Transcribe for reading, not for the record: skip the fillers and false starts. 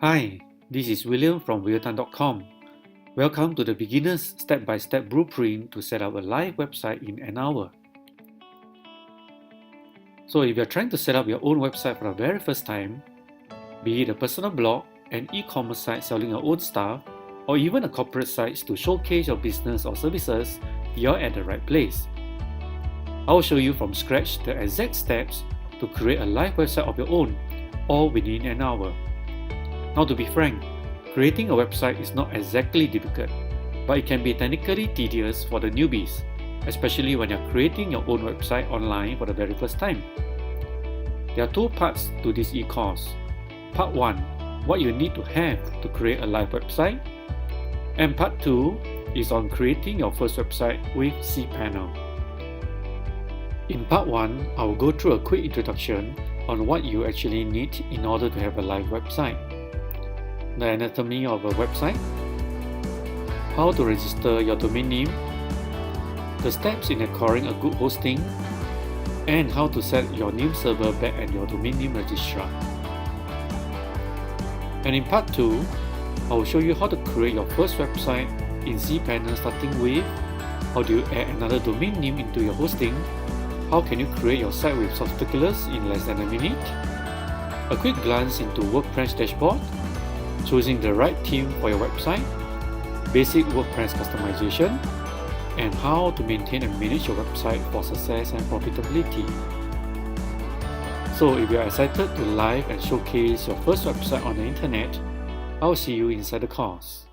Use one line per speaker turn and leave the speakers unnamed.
Hi, this is William from williamtan.com. Welcome to the beginner's step-by-step blueprint to set up a live website in an hour. So if you're trying to set up your own website for the very first time, be it a personal blog, an e-commerce site selling your own stuff, or even a corporate site to showcase your business or services, you're at the right place. I'll show you from scratch the exact steps to create a live website of your own, all within an hour. Now, to be frank, creating a website is not exactly difficult, but it can be technically tedious for the newbies, especially when you're creating your own website online for the very first time. There are two parts to this e-course. Part 1, what you need to have to create a live website, and Part 2 is on creating your first website with cPanel. In Part 1, I will go through a quick introduction on what you actually need in order to have a live website. The anatomy of a website, how to register your domain name, the steps in acquiring a good hosting, and how to set your name server back at your domain name registrar. And in Part 2, I will show you how to create your first website in cPanel, starting with how do you add another domain name into your hosting, how can you create your site with subscriptors in less than a minute, a quick glance into WordPress dashboard, choosing the right theme for your website, basic WordPress customization, and how to maintain and manage your website for success and profitability. So if you are excited to live and showcase your first website on the internet, I'll see you inside the course.